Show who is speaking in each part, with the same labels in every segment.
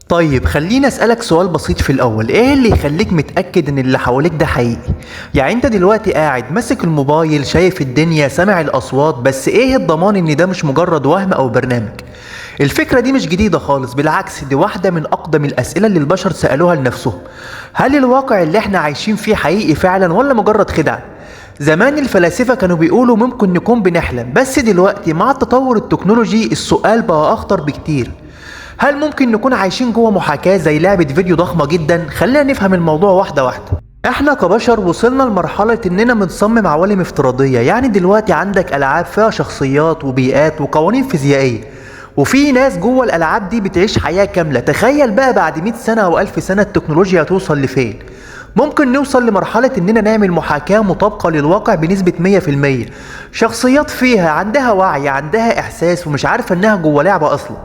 Speaker 1: طيب خليني أسألك سؤال بسيط في الأول، إيه اللي يخليك متأكد إن اللي حواليك ده حقيقي؟ يعني أنت دلوقتي قاعد ماسك الموبايل شايف الدنيا سامع الأصوات، بس إيه الضمان إن ده مش مجرد وهم أو برنامج؟ الفكرة دي مش جديدة خالص، بالعكس دي واحدة من أقدم الأسئلة اللي البشر سألوها لنفسهم. هل الواقع اللي إحنا عايشين فيه حقيقي فعلا ولا مجرد خدعة؟ زمان الفلاسفة كانوا بيقولوا ممكن نكون بنحلم، بس دلوقتي مع التطور التكنولوجي السؤال بقى أخطر بكتير. هل ممكن نكون عايشين جوه محاكاة زي لعبة فيديو ضخمة جدا؟ خلينا نفهم الموضوع واحدة واحدة. احنا كبشر وصلنا لمرحلة اننا بنصمم عوالم افتراضية، يعني دلوقتي عندك العاب فيها شخصيات وبيئات وقوانين فيزيائية، وفي ناس جوه الالعاب دي بتعيش حياة كاملة. تخيل بقى بعد 100 سنة او 1000 سنة التكنولوجيا هتوصل لفين. ممكن نوصل لمرحلة اننا نعمل محاكاة مطابقة للواقع بنسبة 100%، شخصيات فيها عندها وعي، عندها احساس، ومش عارفة انها جوه لعبة اصلا.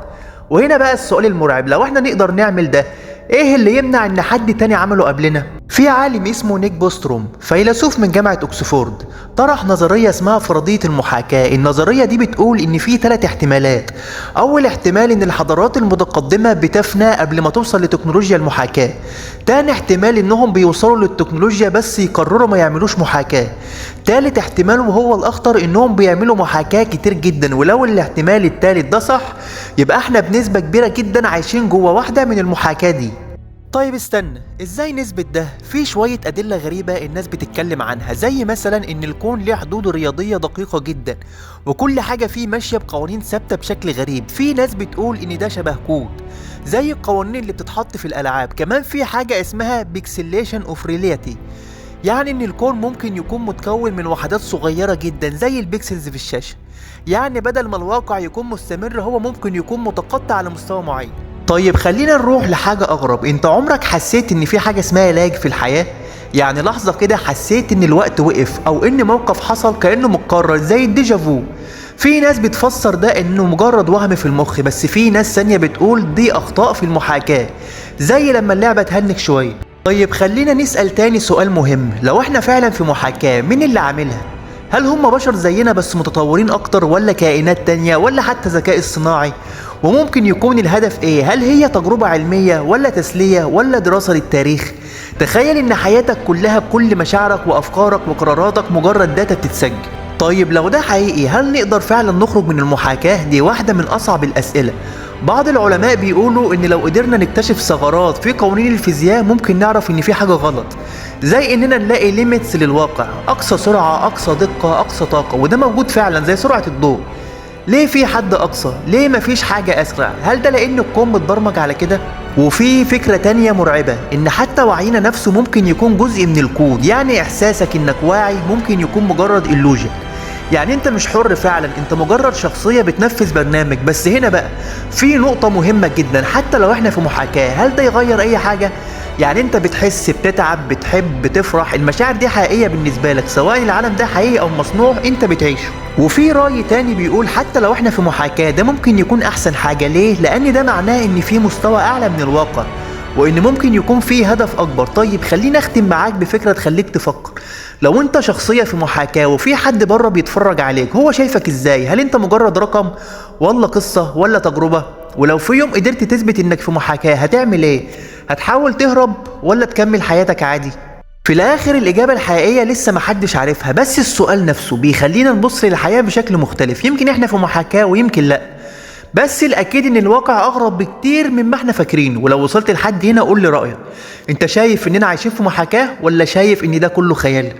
Speaker 1: وهنا بقى السؤال المرعب، لو احنا نقدر نعمل ده، ايه اللي يمنع ان حد تاني عمله قبلنا؟ في عالم اسمه نيك بوستروم، فيلسوف من جامعة اوكسفورد، طرح نظرية اسمها فرضية المحاكاة. النظرية دي بتقول ان في 3 احتمالات. اول احتمال ان الحضارات المتقدمة بتفنى قبل ما توصل لتكنولوجيا المحاكاة. تاني احتمال انهم بيوصلوا للتكنولوجيا بس يقرروا ما يعملوش محاكاة. تالت احتمال وهو الاخطر انهم بيعملوا محاكاة كتير جدا، ولو الاحتمال التالت ده صح يبقى احنا بنسبة كبيرة جدا عايشين جوه واحدة من المحاكاة دي. طيب استنى، ازاي نثبت ده؟ في شوية أدلة غريبة الناس بتتكلم عنها، زي مثلا إن الكون ليه حدود رياضية دقيقة جدا، وكل حاجة فيه ماشية بقوانين ثابتة بشكل غريب. في ناس بتقول إن ده شبه كود، زي القوانين اللي بتتحط في الألعاب. كمان في حاجة اسمها بيكسليشن اوف ريليتي، يعني إن الكون ممكن يكون متكون من وحدات صغيرة جدا زي البيكسلز في الشاشة. يعني بدل ما الواقع يكون مستمر، هو ممكن يكون متقطع على مستوى معين. طيب خلينا نروح لحاجة أغرب. أنت عمرك حسيت إن في حاجة اسمها لاج في الحياة؟ يعني لحظة كده حسيت إن الوقت وقف، أو إن موقف حصل كأنه متكرر زي الديجافو. في ناس بتفسر ده إنه مجرد وهم في المخ، بس في ناس ثانية بتقول دي أخطاء في المحاكاة، زي لما اللعبة تهنك شوية. طيب خلينا نسأل تاني سؤال مهم، لو إحنا فعلا في محاكاة، مين اللي عاملها؟ هل هم بشر زينا بس متطورين أكتر، ولا كائنات تانية، ولا حتى ذكاء اصطناعي؟ وممكن يكون الهدف ايه؟ هل هي تجربة علمية ولا تسلية ولا دراسة للتاريخ؟ تخيل ان حياتك كلها بكل مشاعرك وافكارك وقراراتك مجرد داتا بتتسجل. طيب لو ده حقيقي، هل نقدر فعلا نخرج من المحاكاة؟ دي واحدة من اصعب الاسئلة. بعض العلماء بيقولوا ان لو قدرنا نكتشف ثغرات في قوانين الفيزياء ممكن نعرف ان في حاجة غلط، زي اننا نلاقي ليميتس للواقع، اقصى سرعة، اقصى دقة، اقصى طاقة، وده موجود فعلا زي سرعة الضوء. ليه في حد اقصى؟ ليه مفيش حاجة اسرع؟ هل ده لان الكون متبرمج على كده؟ وفي فكرة تانية مرعبة، ان حتى وعينا نفسه ممكن يكون جزء من الكود. يعني احساسك انك واعي ممكن يكون مجرد illusion، يعني انت مش حر فعلا، انت مجرد شخصية بتنفذ برنامج. بس هنا بقى في نقطة مهمة جدا، حتى لو احنا في محاكاة، هل ده يغير اي حاجة؟ يعني انت بتحس، بتتعب، بتحب، بتفرح، المشاعر دي حقيقية بالنسبة لك، سواء العالم ده حقيقي او مصنوع انت بتعيشه. وفي رأي تاني بيقول حتى لو احنا في محاكاة ده ممكن يكون احسن حاجة. ليه؟ لان ده معناه ان في مستوى اعلى من الواقع، وان ممكن يكون في هدف اكبر. طيب خليني اختم معاك بفكرة تخليك تفكر، لو انت شخصية في محاكاة وفي حد بره بيتفرج عليك، هو شايفك ازاي؟ هل انت مجرد رقم، ولا قصة، ولا تجربة؟ ولو في يوم قدرت تثبت انك في محاكاة، هتعمل ايه؟ هتحاول تهرب ولا تكمل حياتك عادي؟ في الاخر الاجابة الحقيقية لسه محدش عارفها، بس السؤال نفسه بيخلينا نبص للحياة بشكل مختلف. يمكن احنا في محاكاة ويمكن لا، بس الاكيد ان الواقع اغرب بكتير مما احنا فاكرين. ولو وصلت لحد هنا قول لي رأيك، انت شايف اننا عايشين في محاكاة ولا شايف ان ده كله خيال؟